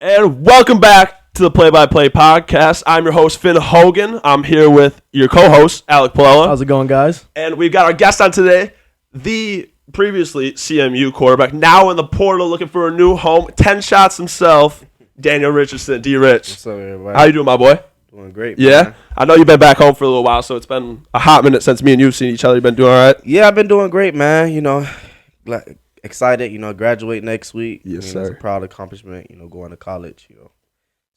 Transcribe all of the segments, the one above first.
And welcome back to the Play-by-Play podcast. I'm your host, Finn Hogan. I'm here with your co-host, Alec Palella. How's it going, guys? And we've got our guest on today, the previously CMU quarterback, now in the portal looking for a new home. 10 shots himself, Daniel Richardson, DRich. What's up, everybody? How you doing, my boy? Doing great, Yeah? man. I know you've been back home for a little while, so it's been a hot minute since me and you've seen each other. You've been doing all right? Yeah, I've been doing great, man. Excited, graduate next week. Yes, It's sir. a proud accomplishment, going to college, It's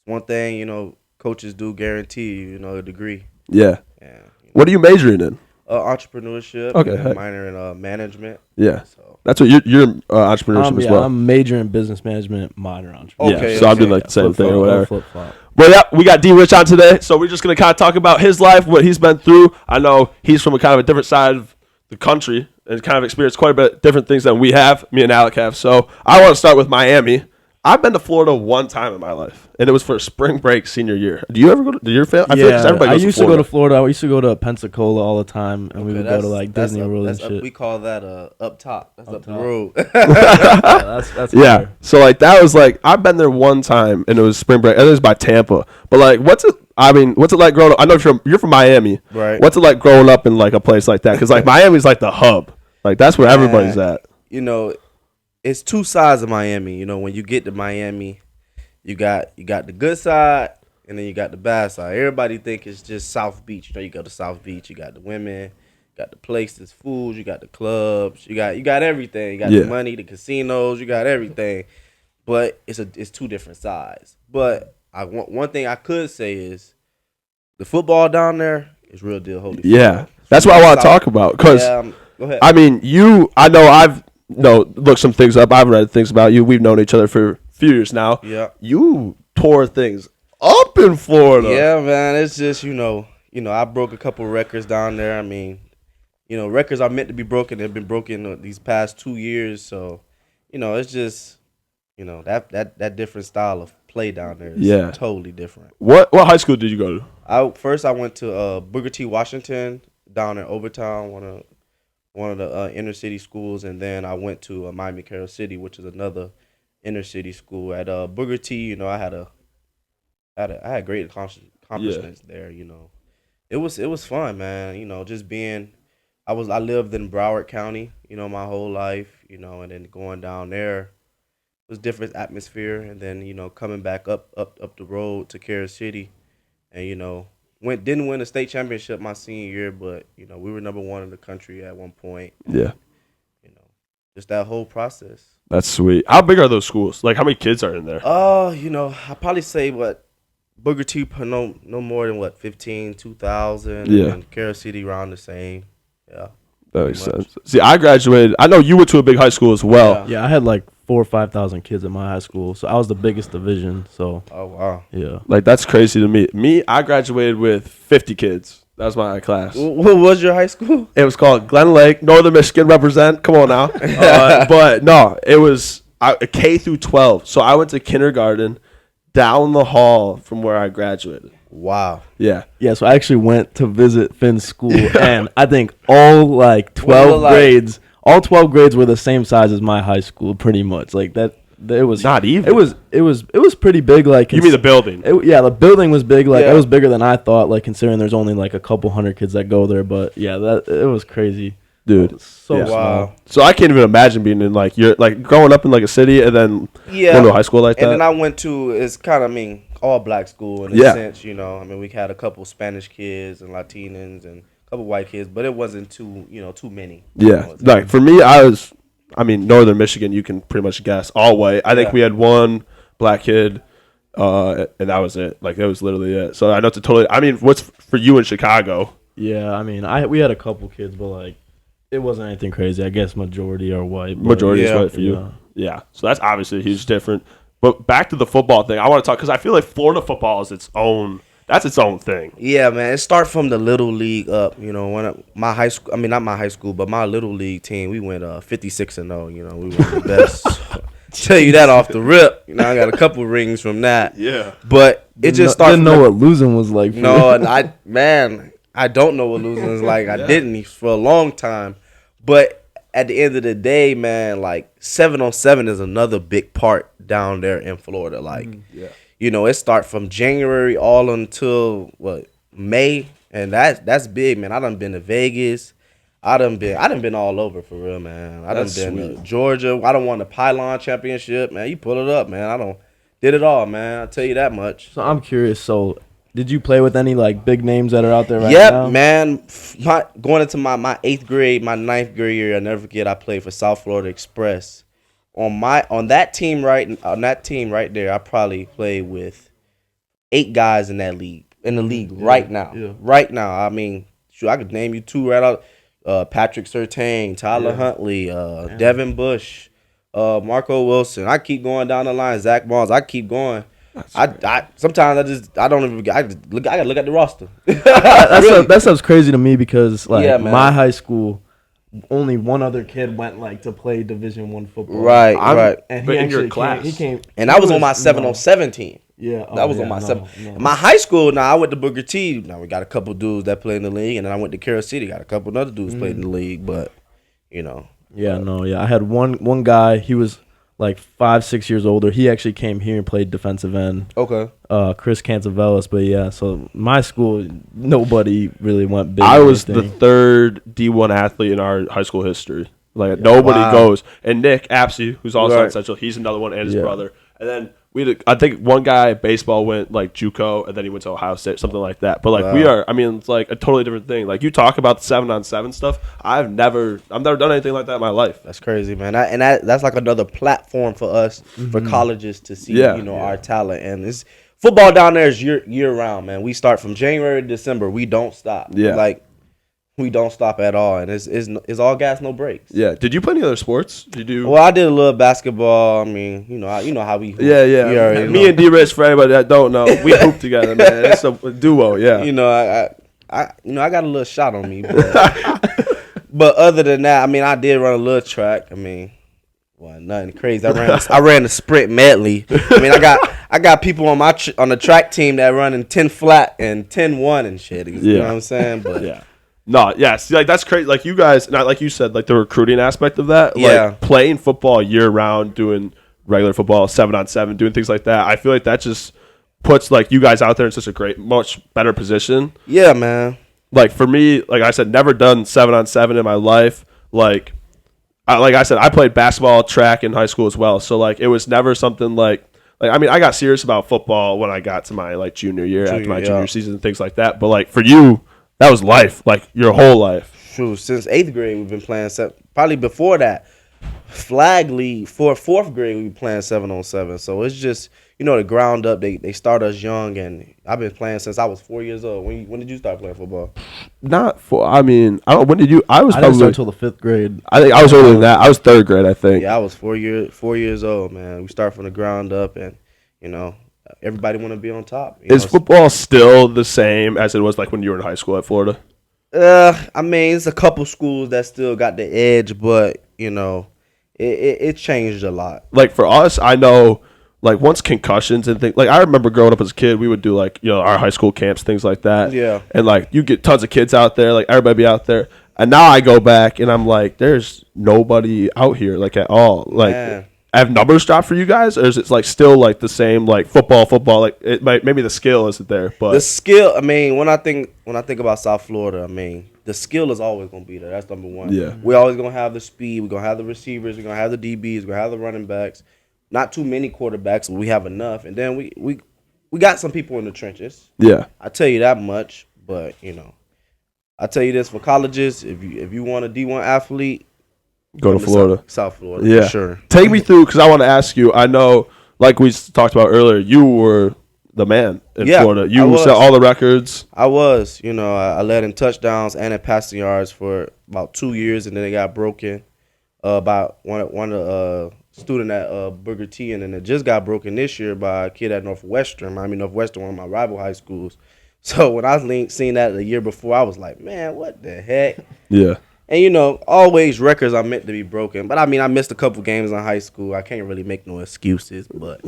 one thing, coaches do guarantee you, a degree. Yeah. And, What are you majoring in? entrepreneurship. Okay, And heck. minor in management. Yeah. So. That's what you're entrepreneurship as well. I'm majoring in business management, minor entrepreneurship. Okay, So I'm doing like the same thing or whatever. Flip-flop. Well, yeah, we got DRich on today, so we're just going to kind of talk about his life, what he's been through. I know he's from a kind of a different side of the country and kind of experienced quite a bit different things than we have, me and Alec have. So I want to start with Miami. I've been to Florida one time in my life, and it was for spring break senior year. Do you ever go to your family? I feel like everybody I goes used to go to Florida. I used to go to Pensacola all the time, and we would go to like Disney World and shit. We call that up top. That's up the top. road. That's Yeah, fair. so like that was like I've been there one time, and it was spring break. And it was by Tampa, but like, what's it like growing up? I know you're from Miami, Right. What's it like growing up in like a place like that? Because like Miami's like the hub, like that's where everybody's at. It's two sides of Miami. When you get to Miami, you got the good side and then you got the bad side. Everybody think it's just South Beach. You go to South Beach, you got the women, you got the places, food, you got the clubs, you got everything. You got the money, the casinos, you got everything. But it's two different sides. But one thing I could say is the football down there is real deal holy. Yeah, that's what I want to talk about. Because go ahead. I mean, I've looked some things up. I've read things about you. We've known each other for a few years now. Yeah. You tore things up in Florida. Yeah, man. It's just, I broke a couple records down there. I mean, records are meant to be broken. They've been broken these past 2 years. So, it's just, that different style of play down there is totally different. What high school did you go to? First, I went to Booker T. Washington down in Overtown, one of the inner city schools, and then I went to Miami Carroll City, which is another inner city school. At Booker T, I had great accomplishments there. It was fun, man. Just being, I lived in Broward County, my whole life, and then going down there was different atmosphere, and then coming back up the road to Carroll City, and didn't win a state championship my senior year, but we were number one in the country at one point. Yeah. Just that whole process. That's sweet. How big are those schools? Like, how many kids are in there? I probably say Booker T no more than 15, 2,000. Yeah. And Carroll City around the same. Yeah. That makes sense. See, I graduated. I know you went to a big high school as well. Yeah, I had like 4,000 or 5,000 kids in my high school, so I was the biggest division. So. Oh wow. Yeah. Like, that's crazy to me. I graduated with 50 kids. That was my class. What was your high school? It was called Glen Lake, Northern Michigan represent. Come on now. But no, it was a K through 12. So I went to kindergarten down the hall from where I graduated. Wow. Yeah. Yeah, so I actually went to visit Finn's school, and I think all 12 grades, all 12 grades were the same size as my high school, pretty much. Like that. It was not even. It was pretty big. Like, you mean the building? The building was big. Like, it was bigger than I thought. Like, considering there's only like a couple hundred kids that go there. But yeah, it was crazy, dude. So wow. So I can't even imagine being in growing up in like a city and then going to a high school like that. And then I went to all black school in a sense. We had a couple Spanish kids and Latinos and a couple white kids, but it wasn't too many. Yeah, like for me, Northern Michigan, you can pretty much guess, all white. I think we had one black kid, and that was it. Like, that was literally it. So I know what's for you in Chicago? Yeah, we had a couple kids, but it wasn't anything crazy. I guess majority are white. Majority is white for you. Yeah, so that's obviously a huge difference. But back to the football thing, I want to talk, because I feel like Florida football is its own thing. Yeah, man. It starts from the little league up. My high school, not my high school, but my little league team, we went 56-0. We were the best. Tell you that off the rip. I got a couple rings from that. Yeah. But it just started. Didn't know what losing was like. No, and I don't know what losing is like. I didn't for a long time. But at the end of the day, man, like 7-on-7 is another big part down there in Florida. Like, it starts from January all until May, and that's big, man. I done been to Vegas. I done been all over for real, man. I done been to Georgia. I done won the Pylon Championship, man. You pull it up, man. I done did it all, man. I'll tell you that much. So I'm curious. So did you play with any like big names that are out there right now? Yep, man. Going into my 8th grade, my 9th grade year, I'll never forget. I played for South Florida Express. On that team right there, I probably played with 8 guys in the league right now. Yeah. Right now, I mean, shoot, I could name you 2 right out. Patrick Surtain, Tyler Huntley, Devin Bush, Marco Wilson. I keep going down the line. Zach Barnes. I keep going. Sometimes I gotta look at the roster. That sounds crazy to me because my high school, only one other kid went to play Division I football. Right. And he actually came. He came. And I was on my 7-on-7 team. Yeah, that was on my 7. My high school. Now I went to Booker T. Now we got a couple dudes that play in the league, and then I went to Carroll City. Got a couple other dudes played in the league, but I had one guy. He was like 5-6 years older. He actually came here and played defensive end. Okay. Chris Cantavelis, but so my school, nobody really went big. I was the 3rd D1 athlete in our high school history. Like nobody goes. And Nick Apsey, who's also at Central, he's another one, and his brother. And then I think one guy baseball went like JUCO, and then he went to Ohio State, something like that. But it's like a totally different thing. Like you talk about the 7-on-7 stuff. I've never done anything like that in my life. That's crazy, man. That's like another platform for us, for colleges to see, our talent. And it's football down there is year round, man. We start from January to December. We don't stop. Yeah. Like we don't stop at all, and it's all gas, no brakes. Yeah. Did you play any other sports? Well, I did a little basketball. I mean, you know how we hoop. Yeah. Me and DRich, for anybody that don't know, we hoop together, man. It's a duo. Yeah. I got a little shot on me, but other than that, I mean, I did run a little track. I mean, nothing crazy. I ran the sprint medley. I mean, I got people on on the track team that running 10 flat and 10-1 and shit. You know what I'm saying? But yeah. No, yeah, see, like that's crazy. Like you guys, not like you said, like the recruiting aspect of that. Like playing football year round, doing regular football, 7-on-7, doing things like that. I feel like that just puts like you guys out there in such a much better position. Yeah, man. Like for me, like I said, never done 7-on-7 in my life. Like I said, I played basketball, track in high school as well. So like it was never something like I mean, I got serious about football when I got to my like junior year, after my junior season and things like that. But like for you, that was life, like your whole life. True. Since 8th grade, we've been playing probably before that. Flag league for 4th grade, we been playing 7-on-7. So it's just the ground up. They start us young, and I've been playing since I was 4 years old. When did you start playing football? Not for. I mean, I don't. When did you? I didn't start until the 5th grade. I think I was older than that. I was 3rd grade, I think. Yeah, I was 4 years old, man. We start from the ground up, and everybody want to be on top. Is football still the same as it was like when you were in high school at Florida? I mean, it's a couple schools that still got the edge, but it changed a lot. Like for us, I know, like once concussions and things. Like I remember growing up as a kid, we would do like our high school camps, things like that. Yeah. And like you get tons of kids out there, like everybody be out there. And now I go back and I'm like, there's nobody out here like at all. Like. Man. Have numbers dropped for you guys, or is it like still like the same like football? Like it might maybe the skill isn't there, but the skill. I mean, when I think about South Florida, I mean the skill is always gonna be there. That's number one. Yeah, we're always gonna have the speed. We're gonna have the receivers. We're gonna have the DBs. We're gonna have the running backs. Not too many quarterbacks, but we have enough. And then we got some people in the trenches. Yeah, I tell you that much. But I tell you this for colleges, if you want a D1 athlete. Go to Florida. South Florida, yeah. For sure. Take me through, because I want to ask you, I know, like we talked about earlier, you were the man in Florida. You set all the records. I was. I led in touchdowns and in passing yards for about 2 years, and then it got broken by one student at Booker T, and then it just got broken this year by a kid at Northwestern, Miami Northwestern, one of my rival high schools. So when I seen that the year before, I was like, man, what the heck? Yeah. And, always records are meant to be broken. But, I mean, I missed a couple games in high school. I can't really make no excuses. But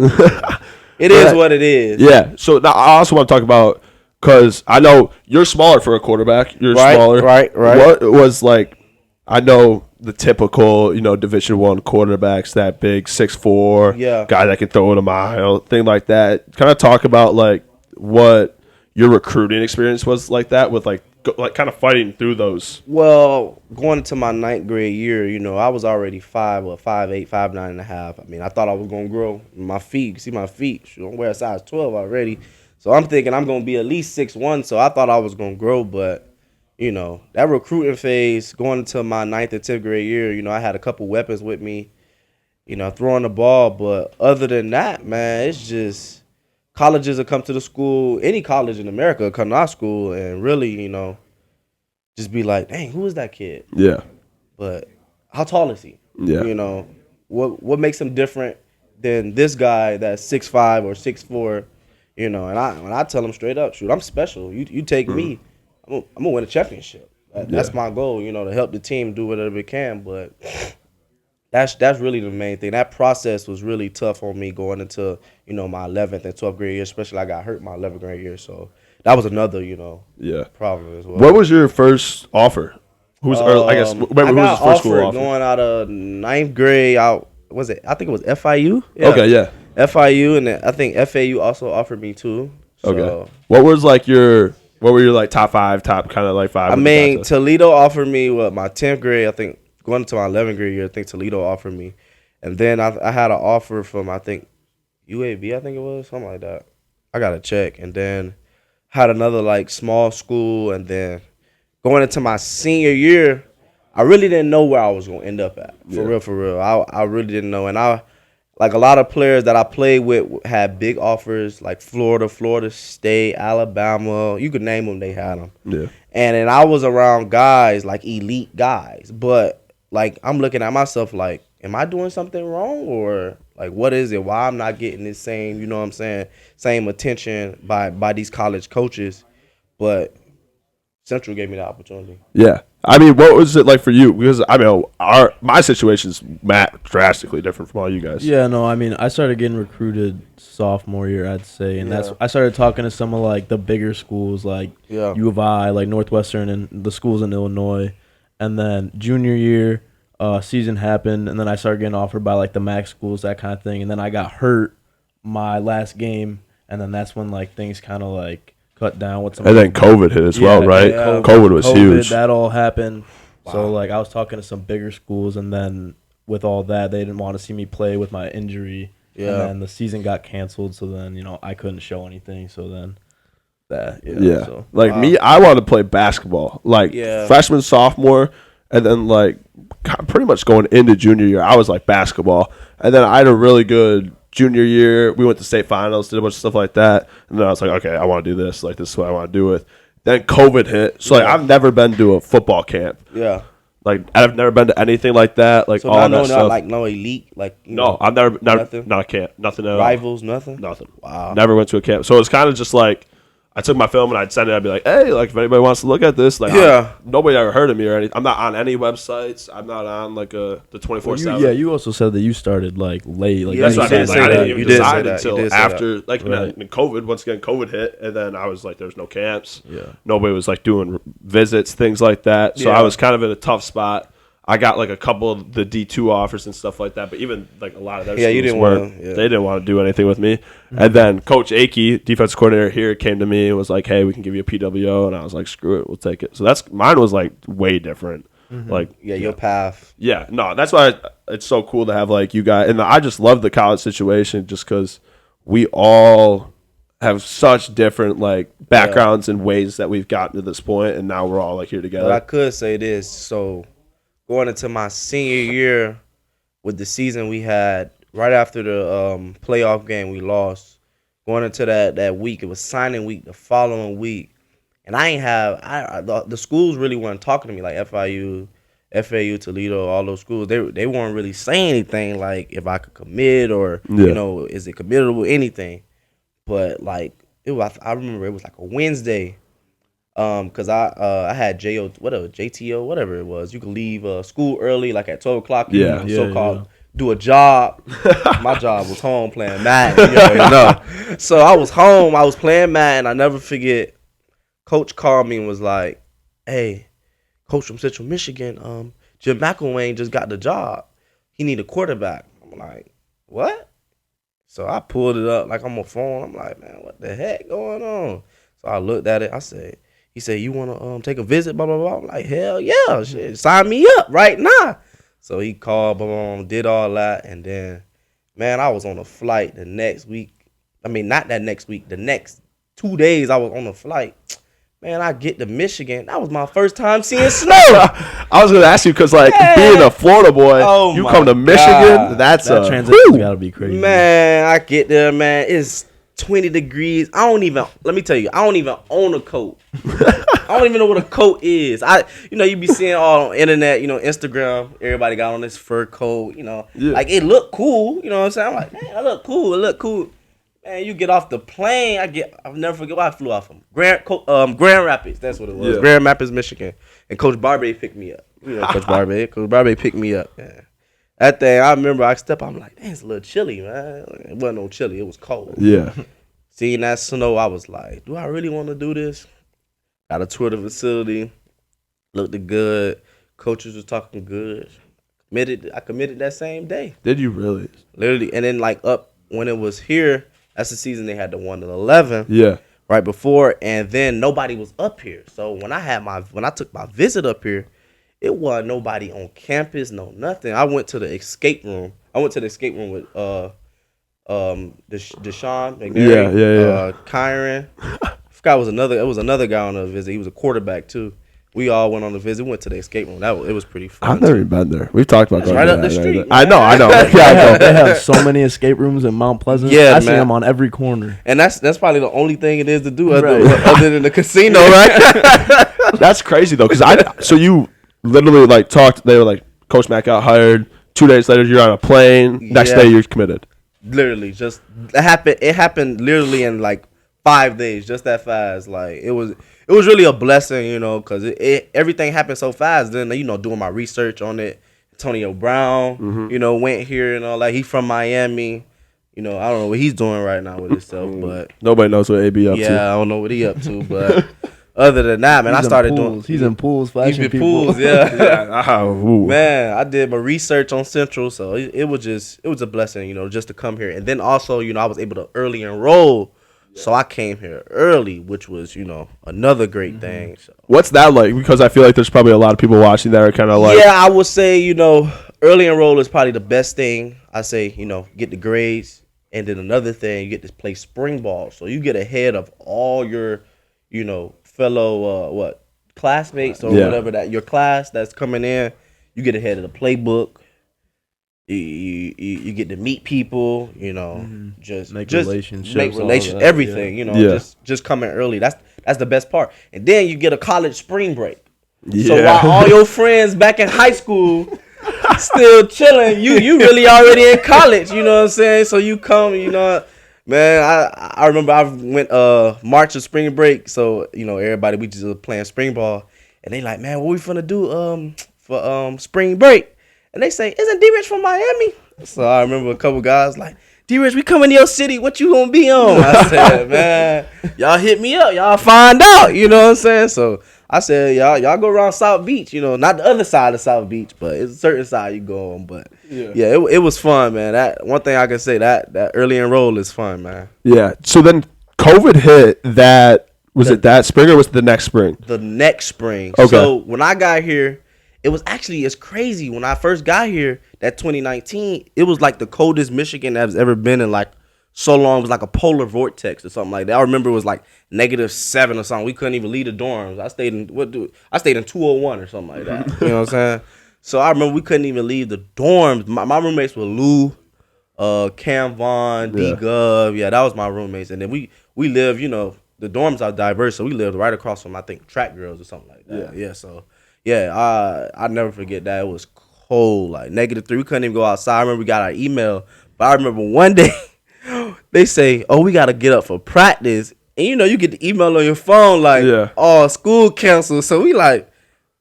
it is what it is. Yeah. So, now I also want to talk about, because I know you're smaller for a quarterback. You're smaller. Right. What was, like, I know the typical, Division I quarterbacks, that big 6'4", Yeah. guy that can throw it a mile, thing like that. Kind of talk about like what your recruiting experience was like that with like kind of fighting through those. Well, going into my 9th grade year, I was already 5'8", 5'9.5". I mean, I thought I was gonna grow my feet. You see my feet? Shoot, I'm wearing a size 12 already, so I'm thinking I'm gonna be at least 6'1". So I thought I was gonna grow, but that recruiting phase, going into my 9th and 10th grade year, I had a couple weapons with me, throwing the ball. But other than that, man, it's just colleges will come to the school. Any college in America will come to our school and really, just be like, dang, who is that kid? Yeah. But how tall is he? Yeah. What makes him different than this guy that's 6'5" or 6'4"? And when I tell him straight up, shoot, I'm special. You take me, I'm gonna win a championship. That's my goal, to help the team do whatever it can. But that's really the main thing. That process was really tough on me going into, my 11th and 12th grade year, especially I got hurt my 11th grade year. So that was another, problem as well. What was your first offer? Who was the first school offer? Going out of 9th grade, I think it was FIU. Yeah. Okay, yeah. FIU, and then I think FAU also offered me too. So. Okay. What were your like top 5 kind of like 5? I mean, Toledo offered me my 10th grade, I think. Going into my 11th grade year, I think Toledo offered me. And then I had an offer from, I think, UAB, I think it was, something like that. I got to check. And then had another, like, small school. And then going into my senior year, I really didn't know where I was going to end up at. For real. I really didn't know. And like a lot of players that I played with had big offers, like Florida State, Alabama. You could name them, they had them. Yeah. And then I was around guys, like elite guys. But like, I'm looking at myself like, am I doing something wrong? Or like, what is it? Why I'm not getting this same, same attention by these college coaches? But Central gave me the opportunity. Yeah. I mean, what was it like for you? Because I mean, my situation's drastically different from all you guys. Yeah, no, I mean, I started getting recruited sophomore year, I'd say, and I started talking to some of like the bigger schools, like U of I, like Northwestern, and the schools in Illinois. And then junior year, season happened, and then I started getting offered by like the MAC schools, that kind of thing. And then I got hurt my last game, and then that's when like things kind of like cut down with some. And then COVID hit as well, right? Yeah, COVID was huge. That all happened. Wow. So like I was talking to some bigger schools, and then with all that, they didn't want to see me play with my injury. Yeah. And then the season got canceled, so then I couldn't show anything. So then. So. Like me, I wanted to play basketball, like freshman, sophomore, and then like pretty much going into junior year, I was like basketball, and then I had a really good junior year. We went to state finals, did a bunch of stuff like that, and then I was like, okay, I want to do this. Like this is what I want to do with. Then COVID hit, so like I've never been to a football camp. Yeah. Like I've never been to anything like that. Like so all that not stuff. Like no elite, like no, I've never nothing? not a camp, nothing at all. Rivals, nothing. Wow. Never went to a camp, so it's kind of just like. I took my film and I'd send it. I'd be like, hey, like if anybody wants to look at this, like, nobody ever heard of me or anything. I'm not on any websites. I'm not on like the 24/7. Yeah, you also said that you started like late. Like that's what I did. Like, I didn't even decide until after, like, right. COVID. Once again, COVID hit, and then I was like, there's no camps. Yeah, nobody was like doing visits, things like that. So I was kind of in a tough spot. I got like a couple of the D2 offers and stuff like that, but even like a lot of their schools they didn't want to do anything with me. Mm-hmm. And then Coach Akey, defensive coordinator here, came to me and was like, "Hey, we can give you a PWO," and I was like, "Screw it, we'll take it." So mine was like way different. Mm-hmm. Like your path. Yeah, no, that's why it's so cool to have like you guys, and I just love the college situation just because we all have such different like backgrounds and ways that we've gotten to this point, and now we're all like here together. But I could say this, so. Going into my senior year with the season we had, right after the playoff game we lost, going into that week, it was signing week the following week. And the schools really weren't talking to me, like FIU, FAU, Toledo, all those schools. They weren't really saying anything like if I could commit or, is it committable, anything. But like, I remember it was like a Wednesday. Cause I had JTO, whatever it was. You could leave school early, like at 12 o'clock. So-called do a job. My job was home playing Madden. So I was home. I was playing Madden. I never forget. Coach called me and was like, "Hey, coach from Central Michigan. Jim McElwain just got the job. He need a quarterback. I'm like, what? So I pulled it up like on my phone. I'm like, man, what the heck going on? So I looked at it. He said, you want to take a visit, blah, blah, blah. I'm like, hell yeah, shit, sign me up right now. So he called, blah, blah, blah, did all that. And then, man, I was on a flight the next week. I mean, not that next week. The next 2 days I was on a flight. Man, I get to Michigan. That was my first time seeing snow. I was going to ask you because, like, being a Florida boy, you come to Michigan, God. that transition's got to be crazy. Man, I get there, man. It's 20 degrees. Let me tell you, I don't even own a coat. I don't even know what a coat is. You be seeing all on the internet, Instagram, everybody got on this fur coat, like it looked cool. You know what I'm saying? I'm like, man, it look cool. Man, you get off the plane. I'll never forget where I flew off from. Grand Rapids, that's what it was. Yeah. Grand Rapids, Michigan. And Coach Barbe picked me up. Coach Barbe. Coach Barbe picked me up. Yeah. That thing, I remember I stepped out, I'm like, dang, it's a little chilly, man. It wasn't no chilly, it was cold. Yeah. Seeing that snow, I was like, do I really want to do this? Got a tour of the facility. Looked good. Coaches was talking good. I committed that same day. Did you really? Literally. And then up when it was here, that's the season they had the 1-11. Yeah. Right before, and then nobody was up here. So when I took my visit up here, it wasn't nobody on campus, no nothing. I went to the escape room. with Deshaun McNary, Kyron. I forgot it was another guy on the visit. He was a quarterback too. We all went on the visit. Went to the escape room. It was pretty fun. I've never even been there. We've talked about going right up the street. I know. Yeah, they have so many escape rooms in Mount Pleasant. Yeah, I see them on every corner. And that's probably the only thing it is to do other than the casino, right? That's crazy though, because so you literally like talked. They were like, Coach Mack got hired. 2 days later, you're on a plane. Next day, you're committed. Literally, just it happened literally in like 5 days, just that fast. Like it was really a blessing, because everything happened so fast. Then doing my research on it, Antonio Brown, went here and all that. He from Miami. I don't know what he's doing right now with himself, but nobody knows what AB up to. Yeah, I don't know what he up to, but other than that, man, I started doing. He's in pools, flashing people. Pools, yeah. Man, I did my research on Central, so it was a blessing, just to come here, and then also, I was able to early enroll. So I came here early, which was, another great thing. So. What's that like? Because I feel like there's probably a lot of people watching that are kind of like... Yeah, I would say, early enroll is probably the best thing. I say, get the grades. And then another thing, you get to play spring ball. So you get ahead of all your, fellow, classmates or whatever, your class that's coming in. You get ahead of the playbook. You get to meet people, just make relationships, everything, just coming early. That's the best part. And then you get a college spring break. Yeah. So while all your friends back in high school still chilling, you really already in college, you know what I'm saying? So you come, man, I remember I went March of spring break, so everybody, we just playing spring ball, and they like, man, what we finna do for spring break? And they say, isn't DRich from Miami? So I remember a couple guys like, DRich, we coming to your city. What you gonna be on? I said, man, y'all hit me up. Y'all find out. You know what I'm saying? So I said, y'all go around South Beach. Not the other side of South Beach, but it's a certain side you go on. But yeah, it was fun, man. That one thing I can say, that early enroll is fun, man. Yeah. So then COVID hit. Was it that spring or was it the next spring? The next spring. Okay. So when I got here, it's crazy. When I first got here, that 2019, it was like the coldest Michigan has ever been in like so long. It was like a polar vortex or something like that. I remember it was like -7 or something. We couldn't even leave the dorms. I stayed in 201 or something like that. You know what I'm saying? So I remember we couldn't even leave the dorms. My roommates were Lou, Cam Vaughn, D Gov. Yeah, that was my roommates. And then we live, the dorms are diverse, so we lived right across from, I think, track girls or something like that. Yeah, so... Yeah, I never forget that. It was cold, like -3. We couldn't even go outside. I remember we got our email, but I remember one day they say, "Oh, we got to get up for practice," and you get the email on your phone like, "Oh, school canceled." So we like,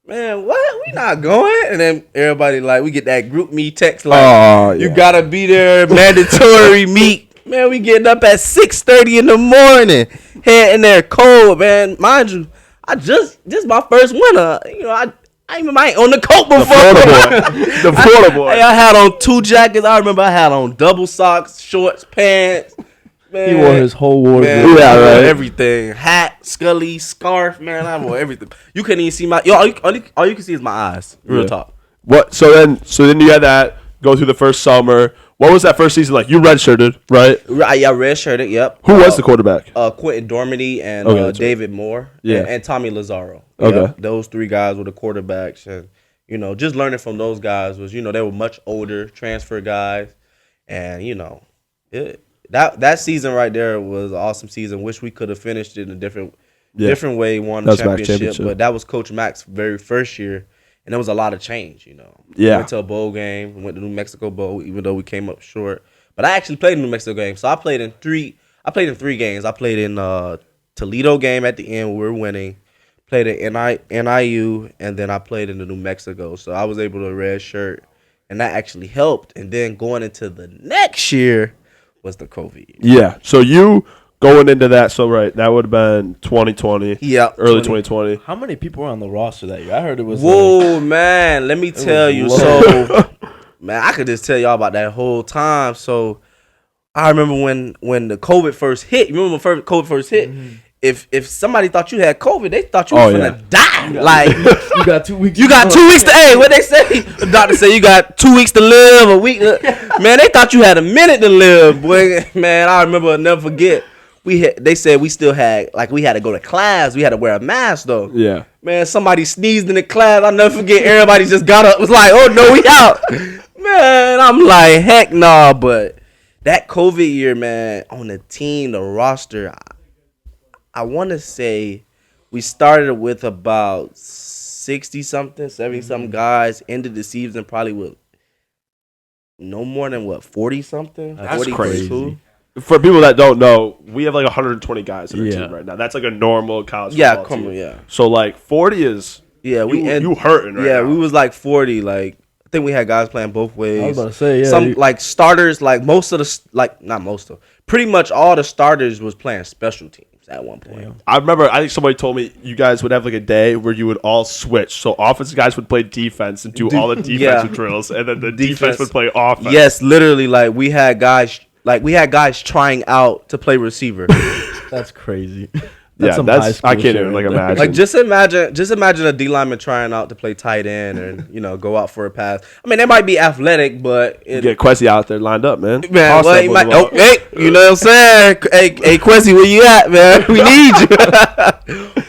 man, what? We not going? And then everybody like, we get that group me text like, you gotta be there, mandatory meet. Man, we getting up at 6:30 in the morning, heading there cold, man. Mind you. This is my first winter. I ain't on the coat before. The Florida boy. Hey, I had on 2 jackets. I remember I had on double socks, shorts, pants. Man, he wore his whole wardrobe. man, Yeah, I wore right. everything. Hat, Scully, scarf. Man, I wore everything. You couldn't even see my. All you can see is my eyes. Real talk. What? So then you had that go through the first summer. What was that first season like? You redshirted, right? Right, yeah, redshirted. Yep. Who was the quarterback? Quentin Dormady and Okay, David Moore. Yeah. And Tommy Lazaro. Okay. Yep, those 3 guys were the quarterbacks, and just learning from those guys was they were much older, transfer guys, and that season right there was an awesome season. Wish we could have finished it in a different way, won the championship, but that was Coach Mack's very first year. And there was a lot of change, Yeah. We went to a bowl game. We went to New Mexico Bowl, even though we came up short. But I actually played in the New Mexico game. So I played in 3 games. I played in Toledo game at the end where we were winning. Played at NIU, and then I played in the New Mexico. So I was able to redshirt, and that actually helped. And then going into the next year was the COVID year. Yeah. So you going into that, that would have been 2020. Yeah, early 2020. How many people were on the roster that year? I heard it was. Whoa, man! Let me tell you. So, man, I could just tell y'all about that whole time. So, I remember when the COVID first hit. You remember when COVID first hit? Mm-hmm. If somebody thought you had COVID, they thought you were gonna die. You got 2 weeks. You got 2 weeks to. Hey, what they say? The doctor say you got 2 weeks to live. A week. Man, they thought you had a minute to live. Boy, man, I remember. I'll never forget. They said we still had we had to go to class. We had to wear a mask though. Yeah. Man, somebody sneezed in the class. I'll never forget. Everybody just got up. Was like, oh no, we out. Man, I'm like, heck nah. But that COVID year, man, on the team, the roster, I want to say we started with about 60-something, 70-something guys. Ended the season probably with no more than 40-something. That's crazy. For people that don't know, we have 120 guys in our team right now. That's a normal college football team. Yeah. So 40 is you hurting right now. Yeah, we was 40. I think we had guys playing both ways. I was about to say, yeah. Some starters, most of the not most of, pretty much all the starters was playing special teams at one point. Damn. I remember, I think somebody told me you guys would have a day where you would all switch. So offensive guys would play defense and do all the defensive drills, and then the defense would play offense. Yes, literally, we had guys trying out to play receiver. That's crazy. I can't even imagine. Just imagine a D lineman trying out to play tight end and go out for a pass. I mean, they might be athletic, but get Quessy out there lined up, man. Man, hey, you know what I'm saying? Hey, Quessy, where you at, man? We need you.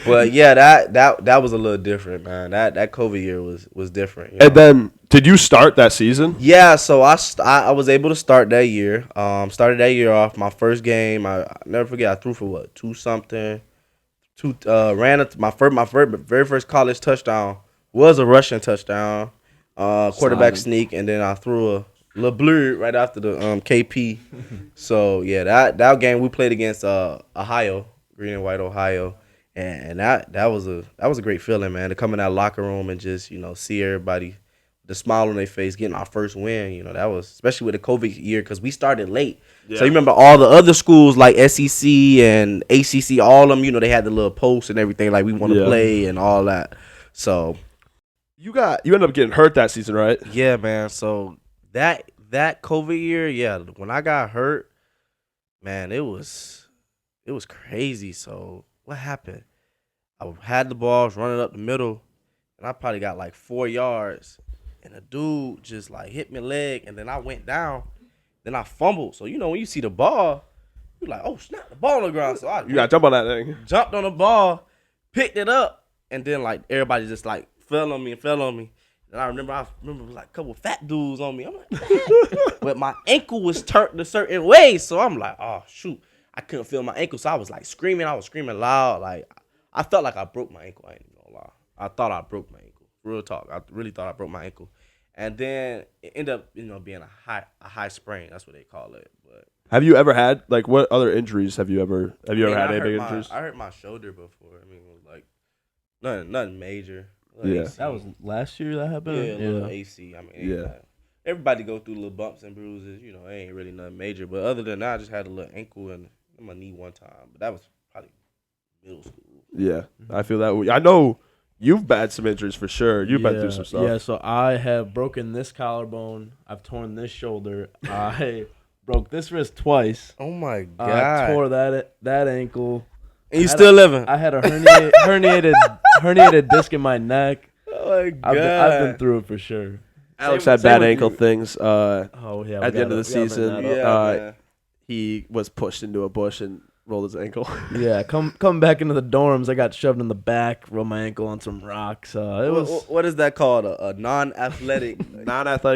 But yeah, that was a little different, man. That COVID year was different. And then, did you start that season? Yeah, so I was able to start that year. Started that year off. My first game, I never forget. I threw for 2-something. My very first college touchdown was a rushing touchdown, quarterback sneak, and then I threw a little blur right after the KP. So yeah, that game we played against Ohio, Green and White Ohio, and that was a great feeling, man, to come in that locker room and just see everybody, the smile on their face, getting our first win. That was, especially with the COVID year, because we started late. Yeah. So you remember all the other schools like SEC and ACC, all of them, they had the little posts and everything, we want to play and all that. So you ended up getting hurt that season, right? Yeah, man. So that COVID year, yeah, when I got hurt, man, it was crazy. So what happened? I had the ball, was running up the middle, and I probably got 4 yards. And a dude just hit my leg, and then I went down. Then I fumbled. So when you see the ball, you're like, oh snap, the ball on the ground. So you gotta jump on that thing. Jumped on the ball, picked it up, and then everybody just fell on me. And I remember it was a couple fat dudes on me. I'm like, but my ankle was turned a certain way, so I'm like, oh shoot, I couldn't feel my ankle, so I was screaming. I was screaming loud. I felt like I broke my ankle. I ain't even gonna lie. I thought I broke my ankle. Real talk. I really thought I broke my ankle. And then it ended up, being a high sprain. That's what they call it. But have you ever had what other injuries have you ever had any big injuries? I hurt my shoulder before. I mean, it was nothing major. Yeah, that was last year that happened. Yeah, little AC. I mean, everybody go through little bumps and bruises. It ain't really nothing major. But other than that, I just had a little ankle and my knee one time. But that was probably middle school. Yeah, I feel that way. I know You've had some injuries for sure. You've been through some stuff. Yeah, so I have broken this collarbone. I've torn this shoulder. I broke this wrist twice. Oh my God! I tore that ankle. And you still living? I had a herniated disc in my neck. Oh my God! I've been through it for sure. Alex had bad ankle things. Yeah. At the end of the season, man. he was pushed into a bush and rolled his ankle. Yeah, come back into the dorms. I got shoved in the back, rolled my ankle on some rocks. It was What is that called? A non-athletic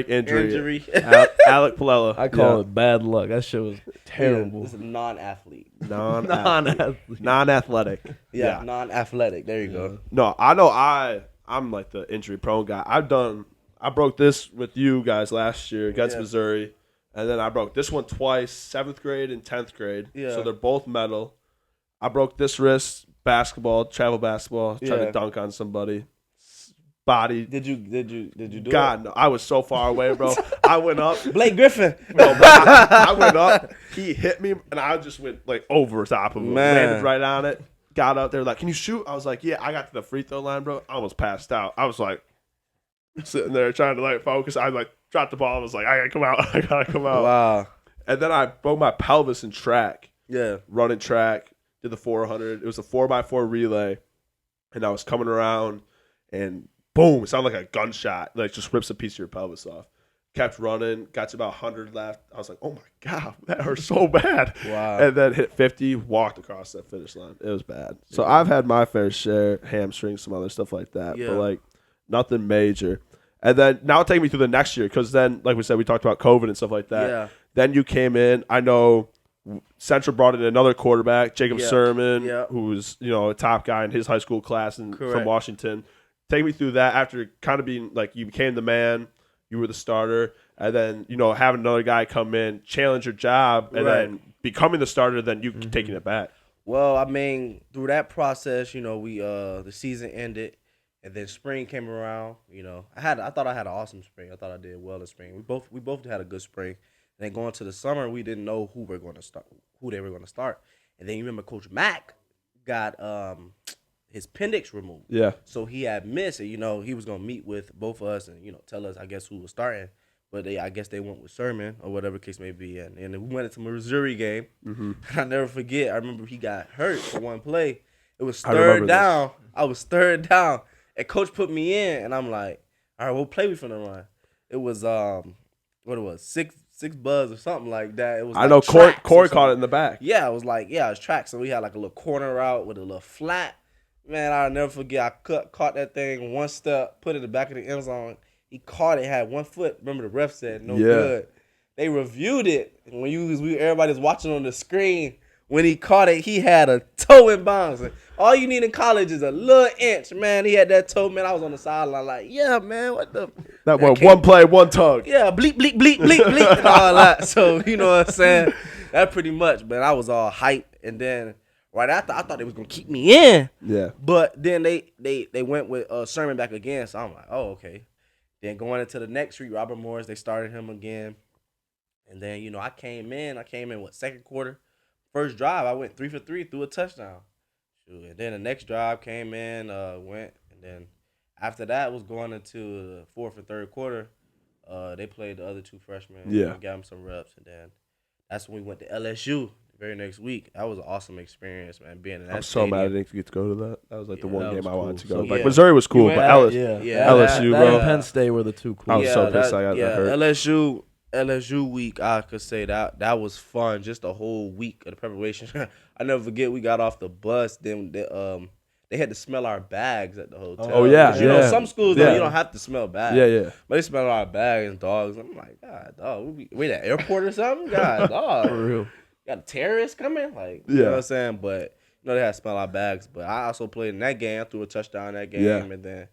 injury. Alec Palella. I call it bad luck. That shit was terrible. It's a non-athlete. Non-athletic. Yeah, non-athletic. There you go. No, I know. I'm like the injury prone guy. I broke this with you guys last year against Missouri. And then I broke this one twice, 7th grade and 10th grade. Yeah. So they're both metal. I broke this wrist, travel basketball, trying to dunk on somebody. Body. Did you do God, it? no. I was so far away, bro. I went up. Blake Griffin. No, I went up. He hit me, and I just went like over top of him. Landed right on it. Got up there like, can you shoot? I was like, yeah. I got to the free throw line, bro. I almost passed out. I was like sitting there trying to like focus. I like dropped the ball. I was like, I gotta come out. I gotta come out. Wow. And then I broke my pelvis in track. Yeah. Running track. Did the 400. It was a 4x4 relay. And I was coming around and boom, it sounded like a gunshot. Like just rips a piece of your pelvis off. Kept running. Got to about 100 left. I was like, oh my God, that hurts so bad. Wow. And then hit 50, walked across that finish line. It was bad. So I've had my fair share, hamstrings, some other stuff like that. Yeah. But like nothing major. And then now take me through the next year because then, like we said, we talked about COVID and stuff like that. Yeah. Then you came in. I know Central brought in another quarterback, Jacob Sermon, who's a top guy in his high school class from Washington. Take me through that after kind of being like you became the man, you were the starter, and then having another guy come in, challenge your job, and then becoming the starter, then you taking it back. Well, I mean, through that process, we the season ended. And then spring came around, I thought I had an awesome spring. I thought I did well in spring. We both had a good spring. And then going to the summer, we didn't know who they were going to start. And then you remember Coach Mack got his appendix removed. Yeah. So he had missed it. He was going to meet with both of us and tell us, I guess, who was starting. But I guess they went with Sermon or whatever case may be. And we went into a Missouri game. Mm-hmm. And I never forget. I remember he got hurt for one play. It was third down. I was third down. And coach put me in, and I'm like, all right, what play we finna run? It was six buzz or something like that. It was. I know Corey caught it in the back. Yeah, it was it was track. So we had like a little corner route with a little flat. Man, I'll never forget. I caught that thing one step, put it in the back of the end zone. He caught it, had 1 foot. Remember the ref said no good. They reviewed it, and when everybody's watching on the screen. When he caught it, he had a toe in bounds. All you need in college is a little inch, man. He had that toe, man. I was on the sideline like, yeah, man, what the? That was one play, one tug. Yeah, bleep, bleep, bleep, bleep, bleep, and all that. So, you know what I'm saying? That pretty much, man. I was all hyped. And then right after, I thought they was going to keep me in. Yeah. But then they went with Sermon back again. So I'm like, oh, okay. Then going into the next week, Robert Morris, they started him again. And then, I came in, second quarter? First drive, I went 3 for 3, threw a touchdown. And then the next drive came in, went, and then after that was going into the fourth and third quarter. They played the other two freshmen. Yeah. Got them some reps, and then that's when we went to LSU the very next week. That was an awesome experience, man, being in that stadium. So mad I didn't get to go to that. That was like the one game I wanted to go. So, Missouri was cool, but LSU, that bro. And Penn State were the two cool. I was so pissed I got that hurt. LSU week, I could say that was fun. Just a whole week of the preparation. I never forget we got off the bus. Then they had to smell our bags at the hotel. Oh yeah, some schools you don't have to smell bags. Yeah. But they smell our bags and dogs. I'm like, God, dog, we at the airport or something? God, dog, for real. Got a terrorist coming? Like, you know what I'm saying? But they had to smell our bags. But I also played in that game. I threw a touchdown in that game, and then.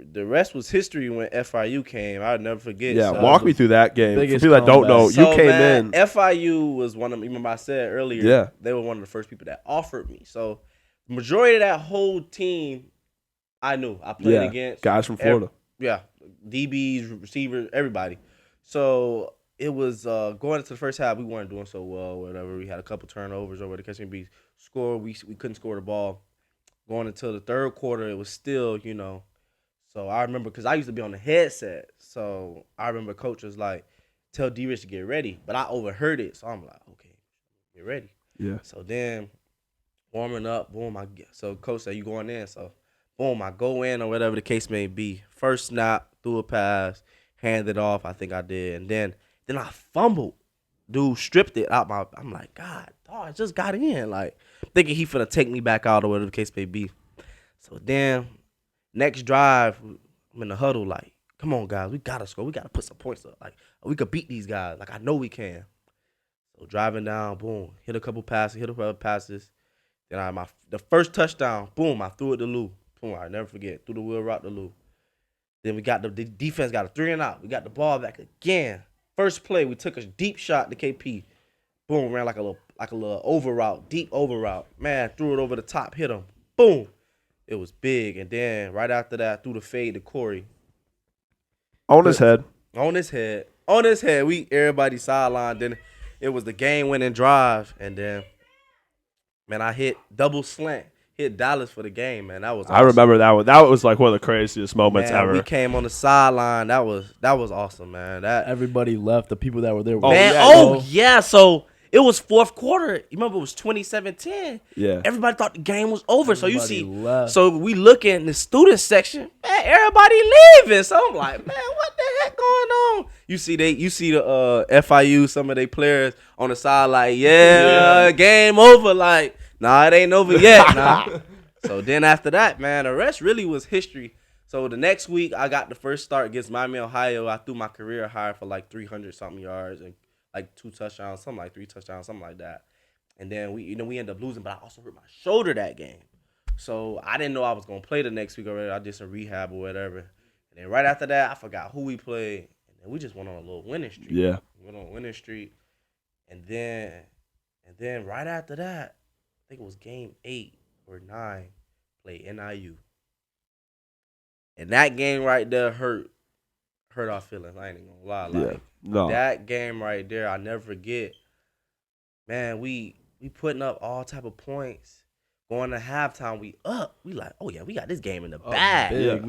The rest was history when FIU came. I'll never forget. Yeah, so walk me through that game. For people that don't know, you came in. FIU was one of them. Remember I said earlier, they were one of the first people that offered me. So the majority of that whole team, I knew. I played against. Guys from Florida. DBs, receivers, everybody. So it was going into the first half, we weren't doing so well, whatever. We had a couple turnovers over the catch. We scored. We couldn't score the ball. going into the third quarter, it was still, So I remember because I used to be on the headset. So I remember coach was like, tell DRich to get ready. But I overheard it. So I'm like, okay, get ready. Yeah. So then warming up, boom, so coach said, you going in? So boom, I go in or whatever the case may be. First snap, threw a pass, handed it off. I think I did. And then I fumbled. Dude stripped it out I'm like, God, dog, I just got in. Like, thinking he finna take me back out or whatever the case may be. So then, next drive, I'm in the huddle like, come on, guys, we gotta score. We gotta put some points up. Like, we could beat these guys. Like, I know we can. So driving down, boom, hit a couple passes. Then the first touchdown, boom, I threw it to Lou. Boom, I never forget. Threw the wheel route to Lou. Then we got the defense got a 3 and out. We got the ball back again. First play, we took a deep shot to KP. Boom, ran like a little over route, deep over route. Man, threw it over the top, hit him. Boom. It was big. And then right after that, threw the fade to Corey. On his head. On his head. Everybody sidelined. Then it was the game-winning drive. And then, man, I hit double slant. Hit Dallas for the game, man. That was awesome. I remember that one. That was like one of the craziest moments ever. We came on the sideline. That was awesome, man. Everybody left. The people that were there. Yeah. So it was fourth quarter. You remember it was 2017. Yeah. Everybody thought the game was over. Everybody left. So we look in the student section. Man, everybody leaving. So I'm like, man, what the heck going on? You see the FIU, some of their players on the side like, game over. Like, nah, it ain't over yet. Nah. So then after that, man, the rest really was history. So the next week, I got the first start against Miami, Ohio. I threw my career high for like 300-something yards and like 2 touchdowns, something like 3 touchdowns, something like that. And then we ended up losing, but I also hurt my shoulder that game. So I didn't know I was going to play the next week already. I did some rehab or whatever. And then right after that, I forgot who we played. And then we just went on a little winning streak. Yeah. We went on a winning streak. And then right after that, I think it was game 8 or 9, played NIU. And that game right there hurt our feelings. I ain't even gonna lie. Like, that game right there, I never forget. Man, we putting up all type of points. Going to halftime, we up. We like, oh yeah, we got this game in the bag.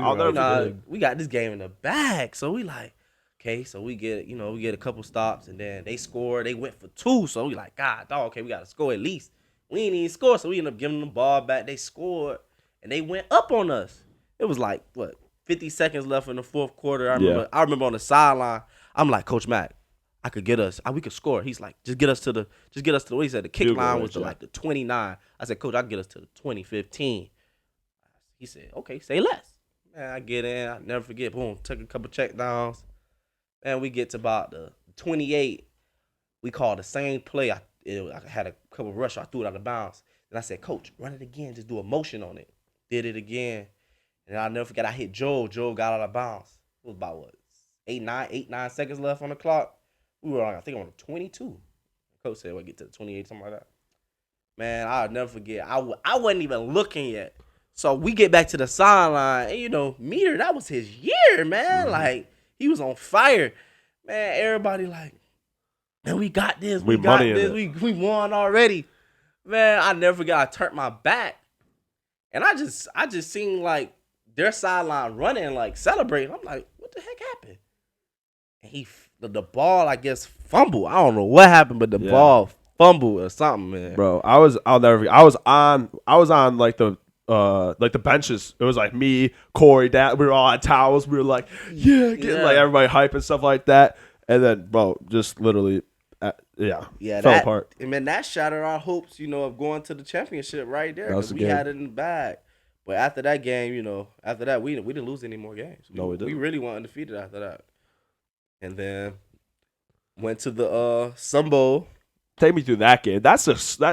We got this game in the bag. So we like, okay, so we get a couple stops, and then they score. They went for 2, so we like, God, dog, okay, we got to score at least. We ain't even score, so we ended up giving them the ball back. They scored, and they went up on us. It was like, 50 seconds left in the fourth quarter. I remember on the sideline, I'm like, Coach Mack, I could get us. We could score. He's like, just get us to what he said. The kick line was to like the 29. I said, Coach, I can get us to the 20-15. He said, okay, say less. Man, I get in. I never forget. Boom, took a couple check downs. Man, we get to about the 28. We called the same play. I had a couple rush. I threw it out of bounds. And I said, Coach, run it again. Just do a motion on it. Did it again. And I'll never forget, I hit Joel. Joel got out of bounds. It was about, 8-9 seconds left on the clock. We were on, I think, on 22. Coach said, we'll get to the 28, something like that. Man, I'll never forget. I wasn't even looking yet. So we get back to the sideline. And, Meter, that was his year, man. Mm-hmm. Like, he was on fire. Man, everybody like, man, we got this. We got this. We won already. Man, I never forget. I turned my back. And I just seen, like, their sideline running, like, celebrating. I'm like, what the heck happened? And the ball, I guess, fumbled. I don't know what happened, but the ball fumbled or something, man. Bro, I was on like the benches. It was like me, Corey, Dad. We were all on towels. We were like, getting like everybody hype and stuff like that. And then, bro, just literally, fell apart. And man, that shattered our hopes, of going to the championship right there because we had it in the bag. But after that game, we didn't lose any more games. No, we didn't. We really went undefeated after that. And then went to the Sun Bowl. Take me through that game. That's a sweet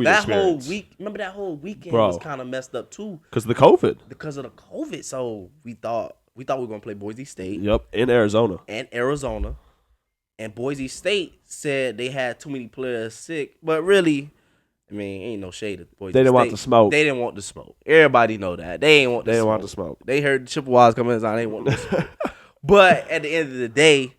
experience. Whole week, remember that whole weekend was kind of messed up too. Because of the COVID. So we thought we were gonna play Boise State. Yep, in Arizona. And Boise State said they had too many players sick, but really, ain't no shade at Boise State. They didn't want the smoke. They didn't want the smoke. Everybody know that. They didn't want the smoke. smoke. They heard the Chippewas coming in, they didn't want the smoke. But at the end of the day,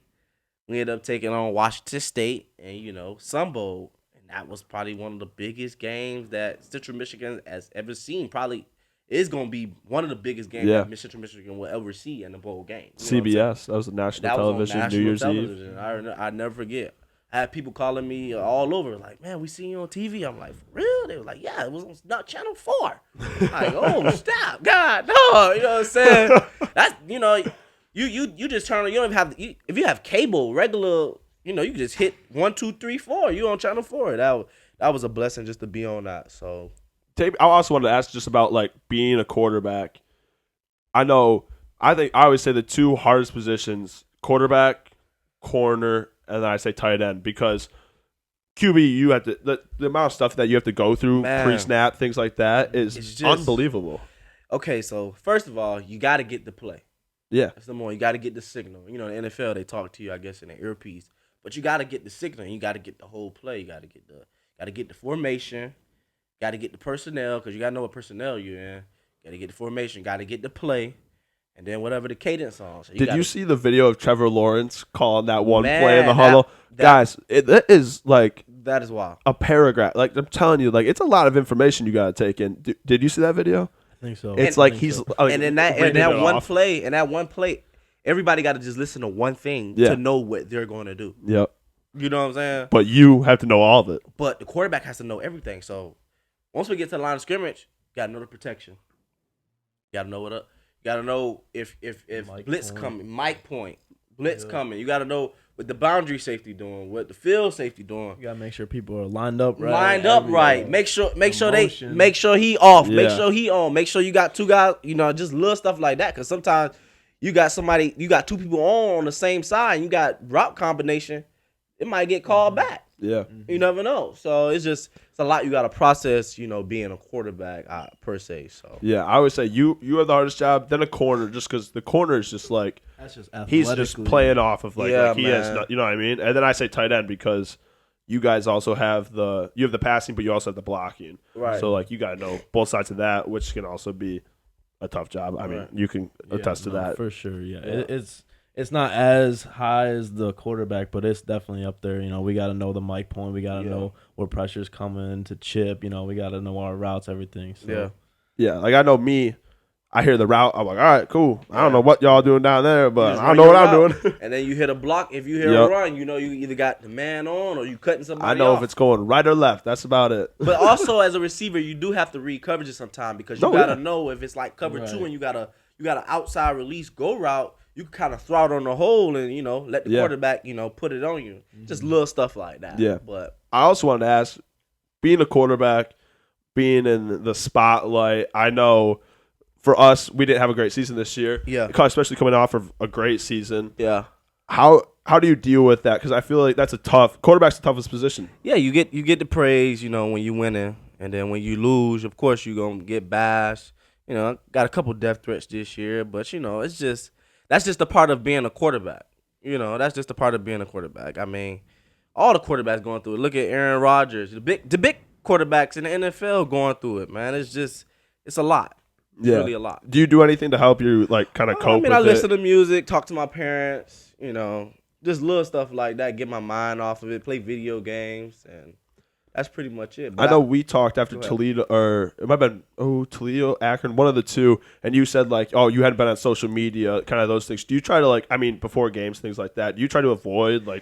we ended up taking on Washington State and, Sun Bowl. And that was probably one of the biggest games that Central Michigan has ever seen. Probably is going to be one of the biggest games that Central Michigan will ever see in a bowl game. CBS, that was a national television, New Year's Eve. I never forget. I had people calling me all over, like, man, we seen you on TV. I'm like, for real? They were like, yeah, it was on Channel 4. I'm like, oh, stop. God, no. You know what I'm saying? That's, you just turn on, you don't even have, if you have cable, regular, you can just hit 1, 2, 3, 4. You on Channel 4. That was a blessing just to be on that. So, I also wanted to ask just about, like, being a quarterback. I think I always say the two hardest positions, quarterback, corner, and then I say tight end, because QB, you have to the amount of stuff that you have to go through, pre-snap, things like that is unbelievable. Okay, so first of all, you got to get the play. Yeah. That's the more. You got to get the signal. In the NFL, they talk to you, I guess, in the earpiece. But you got to get the signal. You got to get the whole play. You got to get the formation. Got to get the personnel, because you got to know what personnel you're in. Got to get the formation. Got to get the play. And then whatever the cadence on. So Did you see the video of Trevor Lawrence calling that one play in the huddle? Guys, that is like... That is wild. A paragraph. Like, I'm telling you, like, it's a lot of information you got to take in. Did you see that video? I think so. It's like he's... Like, and in that one play, everybody got to just listen to one thing to know what they're going to do. Yep. You know what I'm saying? But you have to know all of it. But the quarterback has to know everything. So once we get to the line of scrimmage, you got to know the protection. You got to know what up. You got to know if blitz coming, mic point, blitz coming. You got to know what the boundary safety doing, what the field safety doing. You got to make sure people are lined up right. Make sure he off. Yeah. Make sure he on. Make sure you got two guys, just little stuff like that. Because sometimes you got two people on the same side, and you got route combination, it might get called back. Yeah. You never know. So it's a lot you got to process, being a quarterback per se. So yeah, I would say you have the hardest job, then a corner, just because the corner is just like, that's just he's just playing off of like he has, you know what I mean? And then I say tight end because you guys also have the passing, but you also have the blocking. Right. So like you got to know both sides of that, which can also be a tough job. I mean, you can attest to that for sure. Yeah, it's not as high as the quarterback, but it's definitely up there. We got to know the mic point. We got to know where pressure's coming to chip. We got to know our routes, everything. So. Yeah. Like I know me, I hear the route. I'm like, all right, cool. I don't know what y'all doing down there, but I know what I'm doing. And then you hit a block. If you hear a run, you either got the man on or you cutting somebody I know off. if it's going right or left. That's about it. But also as a receiver, you do have to read coverages sometimes, because you got to know if it's like cover two and you got an outside release go route. You can kind of throw it on the hole and, let the quarterback, put it on you. Just little stuff like that. Yeah. But I also wanted to ask, being a quarterback, being in the spotlight, I know for us, we didn't have a great season this year. Yeah. Especially coming off of a great season. Yeah. How do you deal with that? Because I feel like quarterback's the toughest position. Yeah, you get the praise, when you winning. And then when you lose, of course, you're going to get bashed. Got a couple death threats this year. But, that's just a part of being a quarterback. That's just a part of being a quarterback. I mean, all the quarterbacks going through it. Look at Aaron Rodgers. The big quarterbacks in the NFL going through it, man. It's a lot. It's really a lot. Do you do anything to help you, like, kind of cope with it? I listen to music, talk to my parents, just little stuff like that, get my mind off of it, play video games, and that's pretty much it. But I know we talked after Toledo, or it might have been Toledo, Akron, one of the two, and you said like, oh, you hadn't been on social media, kind of those things. Do you try to before games, things like that? Do you try to avoid I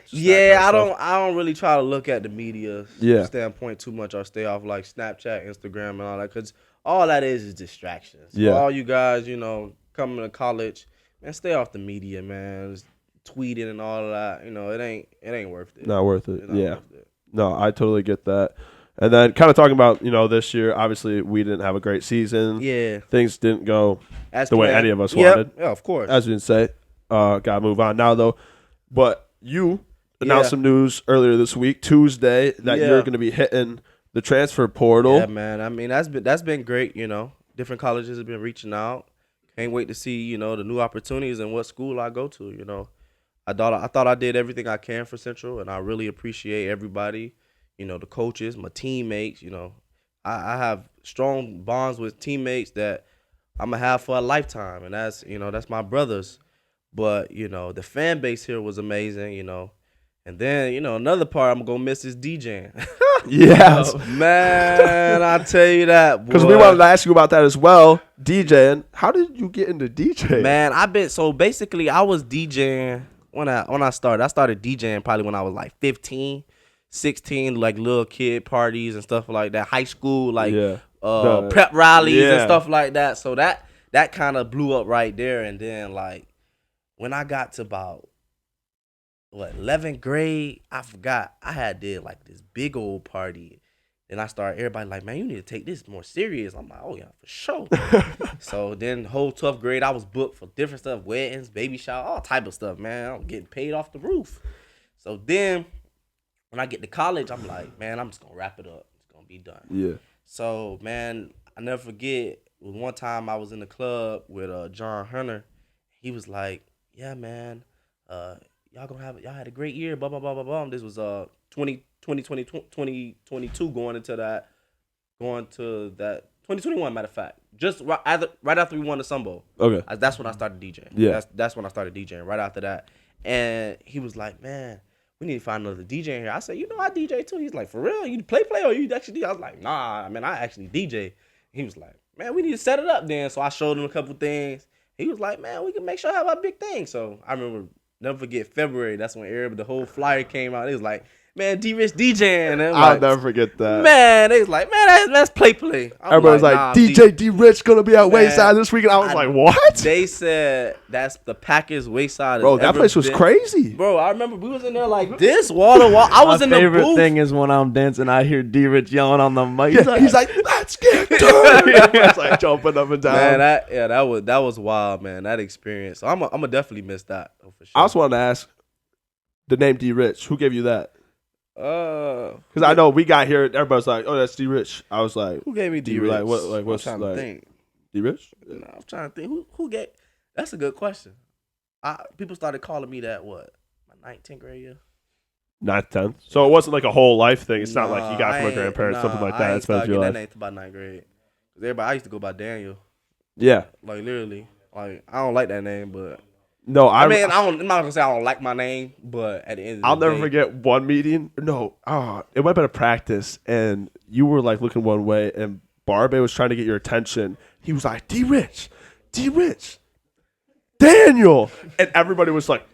don't really try to look at the media standpoint too much, or stay off like Snapchat, Instagram, and all that, because all that is distractions. Yeah. For all you guys, coming to college, man, stay off the media, man. Just tweeting and all of that, it ain't worth it. Not worth it. Worth it. No, I totally get that. And then kind of talking about, this year, obviously we didn't have a great season. Yeah. Things didn't go the way any of us wanted. Yeah, of course. As we didn't say. Got to move on now, though. But you announced some news earlier this week, Tuesday, that you're going to be hitting the transfer portal. Yeah, man. I mean, that's been great, Different colleges have been reaching out. Can't wait to see, the new opportunities and what school I go to, I thought I did everything I can for Central, and I really appreciate everybody, the coaches, my teammates. I have strong bonds with teammates that I'm gonna have for a lifetime, and that's my brothers. But the fan base here was amazing, And then, another part I'm going to miss is DJing. Yes. Man, I tell you that, boy. Because we wanted to ask you about that as well. DJing. How did you get into DJing? Man, so basically I was DJing when I started. I started DJing probably when I was like 15, 16, like little kid parties and stuff like that. High school, like prep rallies and stuff like that. So that kind of blew up right there. And then like when I got to about 11th grade, I forgot I did like this big old party. Then I started, everybody like, man, you need to take this more serious. I'm like, oh yeah, for sure. So then whole 12th grade, I was booked for different stuff, weddings, baby shower, all type of stuff, man. I'm getting paid off the roof. So then when I get to college, I'm like, man, I'm just gonna wrap it up. It's gonna be done. Yeah. So man, I never forget, one time I was in the club with John Hunter. He was like, yeah, man, y'all had a great year, blah, blah, blah, blah, blah. This was 2022 going to that 2021, matter of fact. Just right after we won the Sun Bowl. Okay. That's when I started DJing. Yeah. That's when I started DJing, right after that. And he was like, man, we need to find another DJ in here. I said, I DJ too. He's like, for real? You play or you actually DJ? I was like, nah, man, I actually DJ. He was like, man, we need to set it up then. So I showed him a couple things. He was like, man, we can make sure I have a big thing. So I remember, never forget February. That's when the whole flyer came out. It was like, man, DRich DJing. I'll never forget that. Man, they was like, man, that's play. Everybody was like, DJ DRich gonna be at Wayside this weekend. I was like, what? They said that's the Packers Wayside. Bro, that place was crazy. Bro, I remember we was in there like this, wall to wall. I was in the booth. My favorite thing is when I'm dancing, I hear DRich yelling on the mic. He's like, let's get dirty. It's like jumping up and down. Man, that was wild, man. That experience. So I'm gonna definitely miss that for sure. I also wanted to ask the name DRich. Who gave you that? Because I know we got here, everybody's like, "Oh, that's DRich." I was like, "Who gave me DRich?" Like what? Like what's I'm trying to think. DRich? No, I'm trying to think. Who gave? That's a good question. People started calling me that. What? My 19th grade year. 9th, 10th. So it wasn't like a whole life thing. It's not like you got from a grandparent, something like that. I It's been your life. that name to about 9th grade. Cause everybody, I used to go by Daniel. Yeah. Like literally, like I don't like that name, but. No, I'm not gonna say I don't like my name, but at the end of the day, I'll never forget one meeting. No, it might have been a practice, and you were like looking one way, and Barbe was trying to get your attention. He was like, DRich, Daniel, and everybody was like,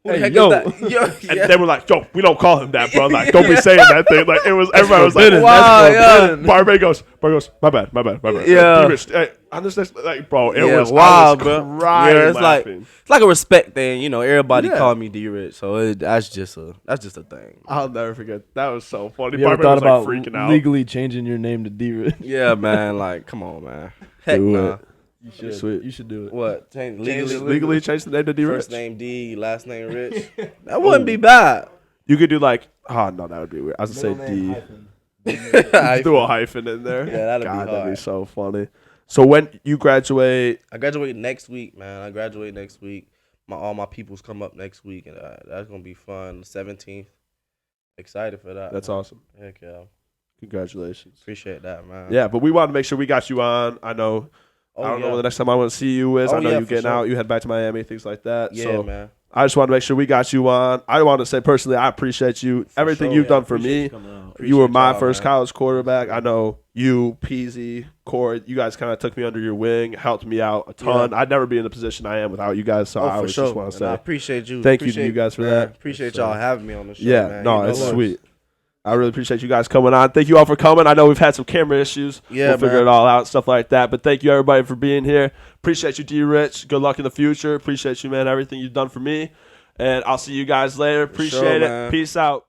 hey, yo. And they were like, yo, we don't call him that, bro. Like, don't be saying that thing. Like, everybody was like, wow, yeah. Barbe goes, my bad. Yeah. DRich, understand, like, bro, it was wild, bro. Crying, yeah, it's like a respect thing, everybody call me DRich, so that's just a thing. I'll never forget. That was so funny. You ever Barbe thought was about like freaking out. legally changing your name to DRich? Yeah, man. Like, come on, man. Heck nah. You should. Sweet. You should do it. What? Legally change the name to DRich? First name D, last name Rich. That wouldn't be bad. You could do like, no, that would be weird. I was going to say D. You threw a hyphen in there. Yeah, that'd be God, hard. that'd be so funny. So when you graduate? I graduate next week, man. All my peoples come up next week, and that's going to be fun. 17th. Excited for that. That's man. awesome. Heck yeah. Congratulations. Appreciate that, man. Yeah, but we wanted to make sure we got you on. I know. I don't know when the next time I want to see you is. I know you getting out. You head back to Miami, things like that. Yeah, so man. I just want to make sure we got you on. I want to say personally, I appreciate you. Everything you've done for me. You were my first college quarterback. I know you, Peasy, Corey, you guys kind of took me under your wing, helped me out a ton. I'd never be in the position I am without you guys. So I just want to say I appreciate you. Thank you to you guys for that. Appreciate y'all having me on the show. Yeah, man. no, it's sweet. I really appreciate you guys coming on. Thank you all for coming. I know we've had some camera issues. Yeah, we'll figure it all out, stuff like that. But thank you, everybody, for being here. Appreciate you, DRich. Good luck in the future. Appreciate you, man, everything you've done for me. And I'll see you guys later. Appreciate it. Man. Peace out.